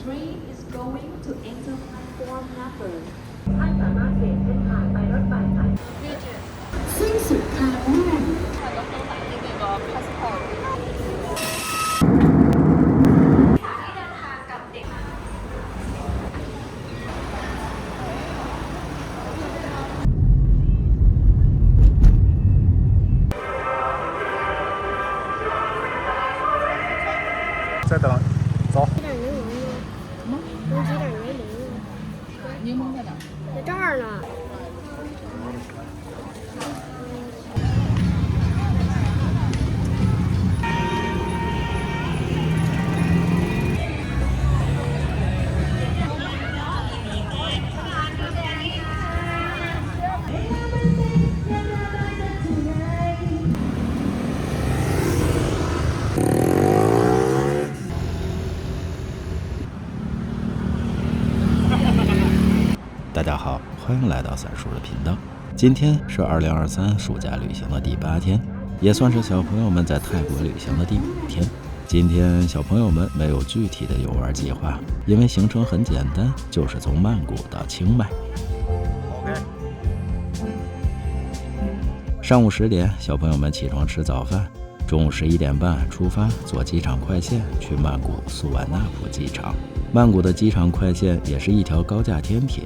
train is going to enter platform number ท่านสามารถเปลี่ยนเส้นทางไปรถไฟสาย สิ้นสุดทางแรก再等，走。几点没名呢？有几点没名呢？柠檬在哪？在这儿呢。大家好，欢迎来到三叔的频道。今天是2023暑假旅行的第8天，也算是小朋友们在泰国旅行的第5天。今天小朋友们没有具体的游玩计划，因为行程很简单，就是从曼谷到清迈。上午10点，小朋友们起床吃早饭，中午11点半出发，坐机场快线去曼谷素万那普机场。曼谷的机场快线也是一条高架天铁。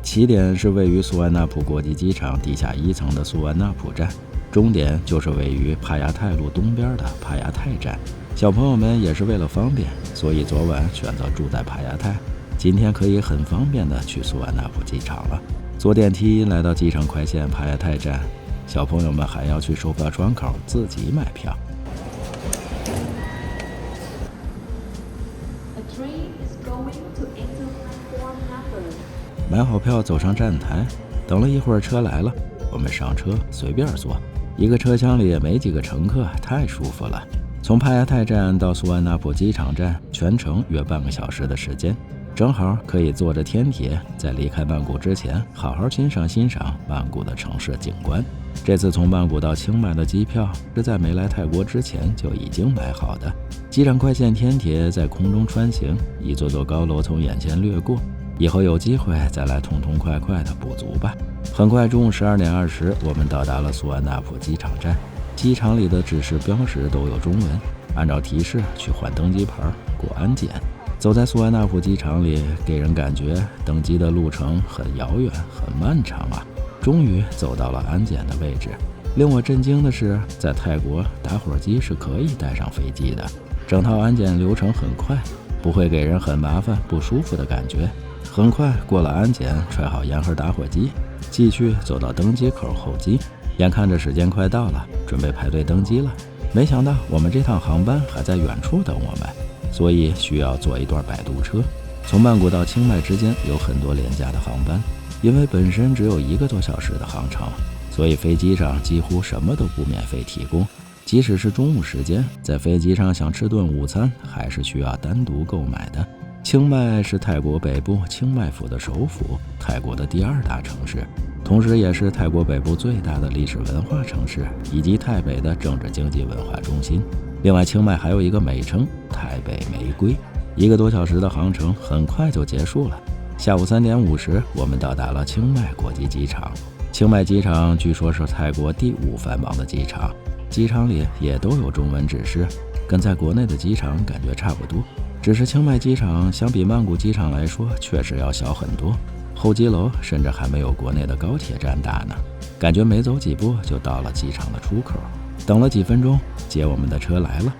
起点是位于素万那普国际机场地下1层的素万那普站，终点就是位于帕亚泰路东边的帕亚泰站。小朋友们也是为了方便，所以昨晚选择住在帕亚泰，今天可以很方便的去素万那普机场了。坐电梯来到机场快线帕亚泰站，小朋友们还要去售票窗口自己买票。A train is going to enter platform number 买好票走上站台，等了一会儿车来了，我们上车随便坐，一个车厢里也没几个乘客，太舒服了。从帕亚泰站到素万那普机场站全程约半个小时的时间，正好可以坐着天铁在离开曼谷之前好好欣赏曼谷的城市景观。这次从曼谷到清迈的机票是在没来泰国之前就已经买好的。机场快线天铁在空中穿行，一座座高楼从眼前掠过，以后有机会再来痛痛快快的补足吧。很快中午12点20，我们到达了素万那普机场站。机场里的指示标识都有中文，按照提示去换登机牌过安检。走在素万那普机场里，给人感觉登机的路程很遥远很漫长啊。终于走到了安检的位置。令我震惊的是，在泰国打火机是可以带上飞机的，整套安检流程很快，不会给人很麻烦不舒服的感觉。很快过了安检，揣好烟盒打火机，继续走到登机口候机。眼看着时间快到了，准备排队登机了，没想到我们这趟航班还在远处等我们，所以需要坐一段摆渡车。从曼谷到清迈之间有很多廉价的航班，因为本身只有1个多小时的航程，所以飞机上几乎什么都不免费提供。即使是中午时间，在飞机上想吃顿午餐，还是需要单独购买的。清迈是泰国北部清迈府的首府，泰国的第2大城市，同时也是泰国北部最大的历史文化城市，以及泰北的政治经济文化中心。另外，清迈还有一个美称泰北玫瑰。1个多小时的航程很快就结束了。下午3点50，我们到达了清迈国际机场。清迈机场据说是泰国第5繁忙的机场，机场里也都有中文指示，跟在国内的机场感觉差不多。只是清迈机场相比曼谷机场来说，确实要小很多，候机楼甚至还没有国内的高铁站大呢。感觉没走几步就到了机场的出口，等了几分钟，接我们的车来了。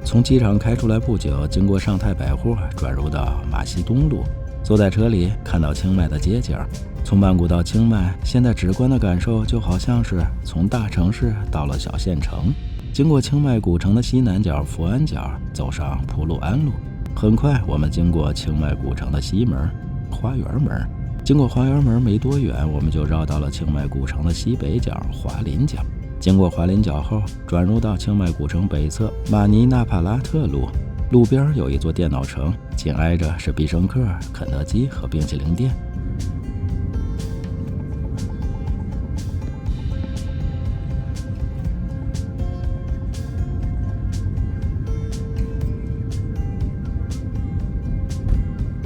从机场开出来不久，经过上泰百货，转入到马西东路。坐在车里，看到清迈的街景。从曼谷到清迈，现在直观的感受就好像是从大城市到了小县城。经过清迈古城的西南角福安角，走上普鲁安路。很快，我们经过清迈古城的西门花园门。经过花园门没多远，我们就绕到了清迈古城的西北角华林角。经过华林角后，转入到清迈古城北侧马尼纳帕拉特路。路边有一座电脑城，紧挨着是必胜客、肯德基和冰淇淋店。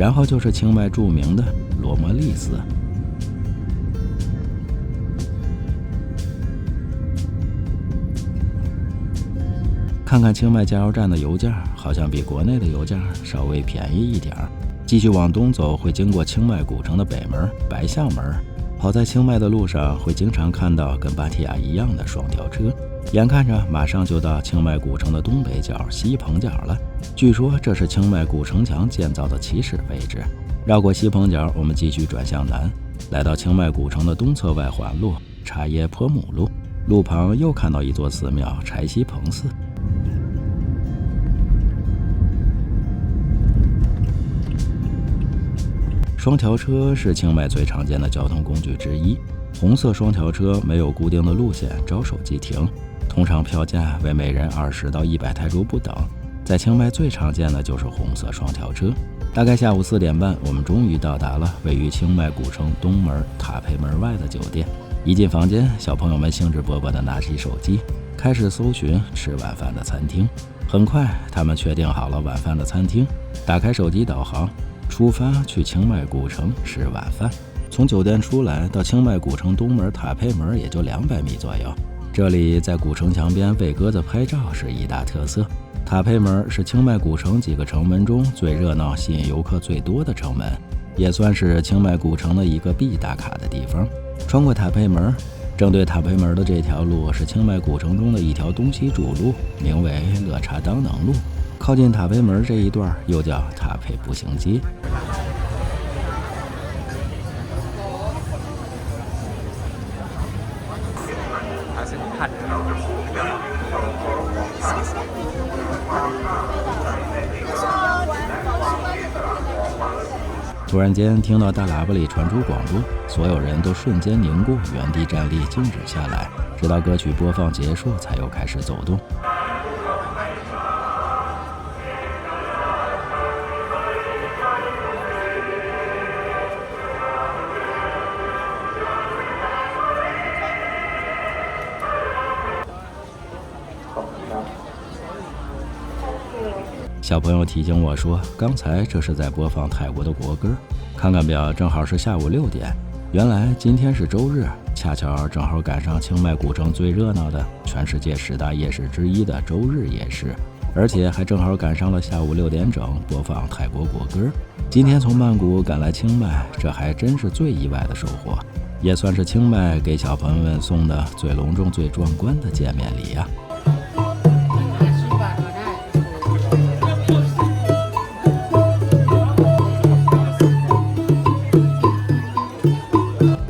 然后就是清迈著名的罗摩利寺。看看清迈加油站的油价，好像比国内的油价稍微便宜一点儿。继续往东走，会经过清迈古城的北门白象门。跑在清迈的路上，会经常看到跟芭提雅一样的双条车。眼看着马上就到清迈古城的东北角西棚角了，据说这是清迈古城墙建造的起始位置。绕过西棚角，我们继续转向南，来到清迈古城的东侧外环路查耶坡姆路，路旁又看到一座寺庙柴西彭寺。双条车是清迈最常见的交通工具之一。红色双条车没有固定的路线，招手即停，通常票价为每人20到100泰铢不等。在清迈最常见的就是红色双条车。大概下午4点半，我们终于到达了位于清迈古城东门塔佩门外的酒店。一进房间，小朋友们兴致勃勃地拿起手机，开始搜寻吃晚饭的餐厅。很快，他们确定好了晚饭的餐厅，打开手机导航，出发去清迈古城吃晚饭。从酒店出来到清迈古城东门塔佩门也就200米左右。这里在古城墙边喂鸽子拍照是一大特色。塔佩门是清迈古城几个城门中最热闹、吸引游客最多的城门，也算是清迈古城的一个必打卡的地方。穿过塔佩门，正对塔佩门的这条路是清迈古城中的一条东西主路，名为勒查当能路。靠近塔佩门这一段又叫塔佩步行街。突然间听到大喇叭里传出广播，所有人都瞬间凝固，原地站立，静止下来，直到歌曲播放结束才又开始走动。小朋友提醒我说，刚才这是在播放泰国的国歌。看看表，正好是下午6点。原来今天是周日，恰巧正好赶上清迈古城最热闹的全世界10大夜市之一的周日夜市，而且还正好赶上了下午6点整播放泰国国歌。今天从曼谷赶来清迈，这还真是最意外的收获，也算是清迈给小朋友们送的最隆重、最壮观的见面礼呀。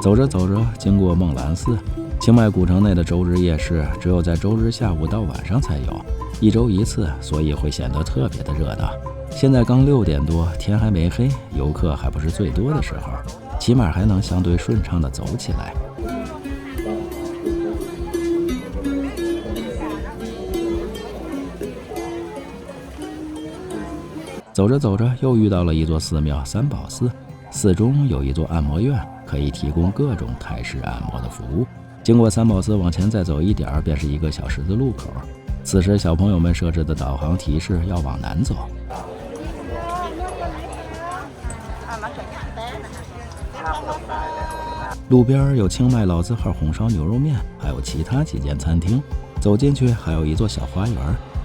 走着走着，经过孟兰寺，清迈古城内的周日夜市只有在周日下午到晚上才有，1周1次，所以会显得特别的热闹。现在刚6点多，天还没黑，游客还不是最多的时候，起码还能相对顺畅地走起来。走着走着，又遇到了一座寺庙三宝寺，寺中有一座按摩院，可以提供各种泰式按摩的服务。经过三宝寺往前再走一点，便是一个小十字路口。此时小朋友们设置的导航提示要往南走。路边有清迈老字号红烧牛肉面，还有其他几间餐厅。走进去还有一座小花园，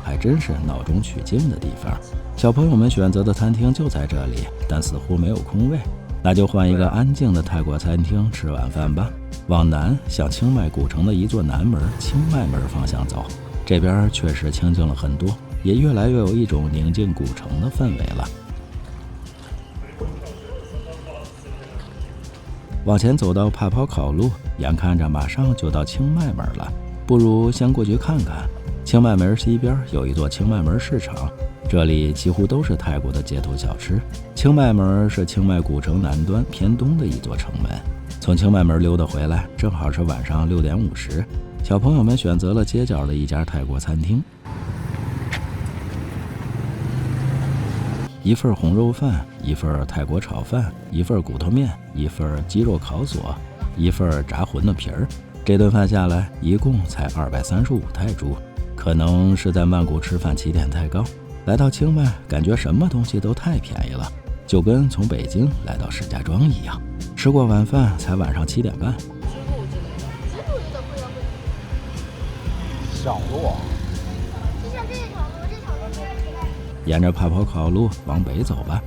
还真是闹中取静的地方。小朋友们选择的餐厅就在这里，但似乎没有空位，那就换一个安静的泰国餐厅吃晚饭吧。往南向清迈古城的一座南门清迈门方向走，这边确实清静了很多，也越来越有一种宁静古城的氛围了。往前走到帕跑考路，眼看着马上就到清迈门了，不如先过去看看。清迈门西边有一座清迈门市场，这里几乎都是泰国的街头小吃。清迈门是清迈古城南端偏东的一座城门。从清迈门溜达回来，正好是晚上6点50，小朋友们选择了街角的一家泰国餐厅。一份红肉饭，一份泰国炒饭，一份骨头面，一份鸡肉烤索，一份炸馄饨皮儿。这顿饭下来一共才235泰铢，可能是在曼谷吃饭起点太高，来到清迈感觉什么东西都太便宜了。就跟从北京来到石家庄一样。吃过晚饭才晚上7点半。小路啊，就像这条路，这条路没有出来。沿着爬坡考路往北走吧。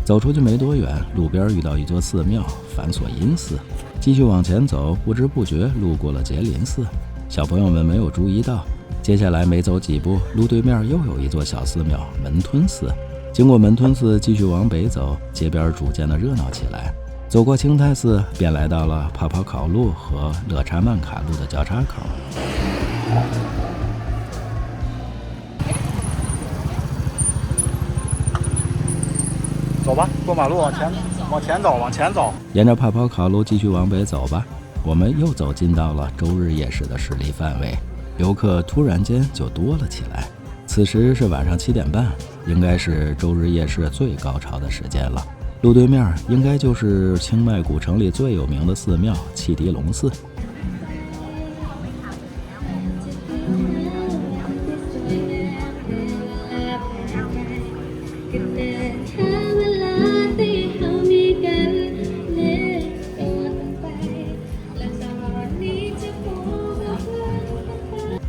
走出去没多远，路边遇到一座寺庙反锁阴寺。继续往前走，不知不觉路过了结林寺。小朋友们没有注意到，接下来没走几步，路对面又有一座小寺庙门吞寺。经过门吞寺，继续往北走，街边逐渐的热闹起来。走过清泰寺，便来到了爬坡考路和乐查曼卡路的交叉口。走吧，过马路往前走，往前走。沿着爬坡考路继续往北走吧。我们又走进到了周日夜市的势力范围，游客突然间就多了起来。此时是晚上7点半，应该是周日夜市最高潮的时间了。路对面应该就是清迈古城里最有名的寺庙汽笛龙寺。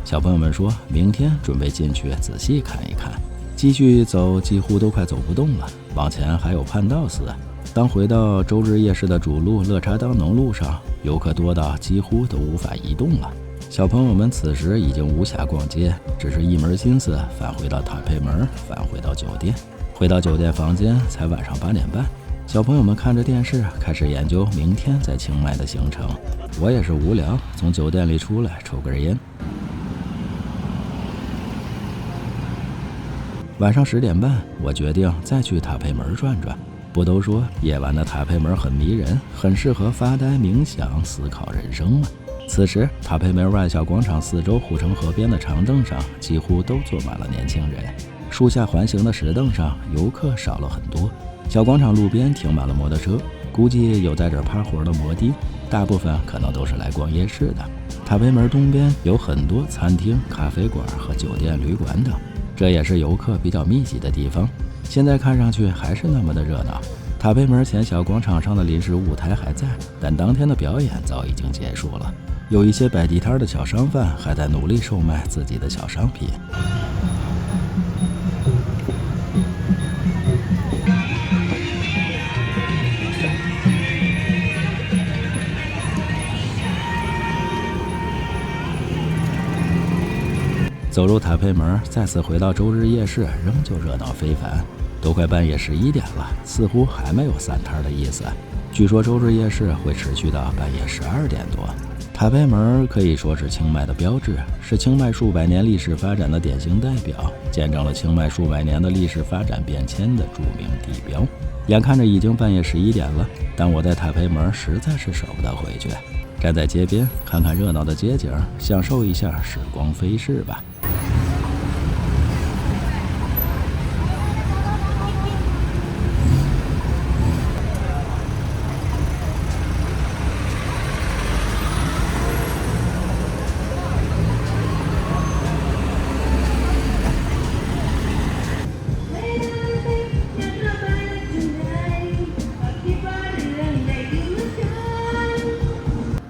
小朋友们说明天准备进去仔细看一看。继续走，几乎都快走不动了。往前还有叛道寺。当回到周日夜市的主路乐查当农路上，游客多到几乎都无法移动了。小朋友们此时已经无暇逛街，只是一门心思返回到塔佩门，返回到酒店。回到酒店房间才晚上8点半。小朋友们看着电视，开始研究明天在清迈的行程。我也是无聊，从酒店里出来抽根烟。晚上10点半，我决定再去塔佩门转转。不都说夜晚的塔佩门很迷人，很适合发呆冥想、思考人生吗？此时，塔佩门外小广场四周护城河边的长凳上几乎都坐满了年轻人，树下环形的石凳上游客少了很多。小广场路边停满了摩托车，估计有在这儿趴活的摩的，大部分可能都是来逛夜市的。塔佩门东边有很多餐厅、咖啡馆和酒店、旅馆等。这也是游客比较密集的地方，现在看上去还是那么的热闹。塔佩门前小广场上的临时舞台还在，但当天的表演早已经结束了。有一些摆地摊的小商贩还在努力售卖自己的小商品。走入塔佩门，再次回到周日夜市，仍旧热闹非凡。都快半夜11点了，似乎还没有散摊的意思。据说周日夜市会持续到半夜12点多。塔佩门可以说是清迈的标志，是清迈数百年历史发展的典型代表，见证了清迈数百年的历史发展变迁的著名地标。眼看着已经半夜11点了，但我在塔佩门实在是舍不得回去。站在街边看看热闹的街景，享受一下时光飞逝吧。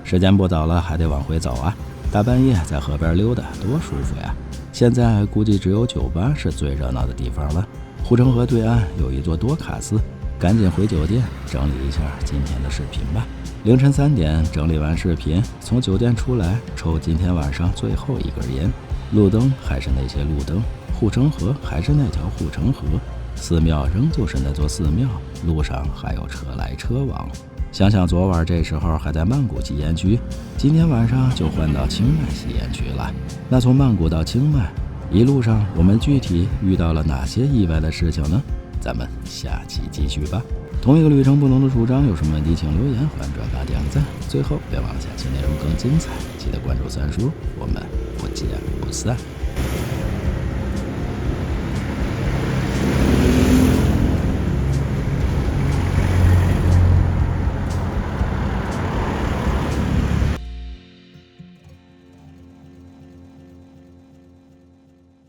时间不早了，还得往回走啊！大半夜在河边溜达，多舒服呀！现在估计只有酒吧是最热闹的地方了。护城河对岸有一座多卡寺，赶紧回酒店整理一下今天的视频吧。凌晨3点整理完视频，从酒店出来抽今天晚上最后一根烟。路灯还是那些路灯，护城河还是那条护城河，寺庙仍旧是那座寺庙，路上还有车来车往。想想昨晚这时候还在曼谷吸烟区，今天晚上就换到清迈吸烟区了。那从曼谷到清迈，一路上我们具体遇到了哪些意外的事情呢？咱们下期继续吧。同一个旅程不同的主张，有什么问题请留言，欢迎转发点个赞。最后别忘了下期内容更精彩，记得关注三叔，我们不见不散。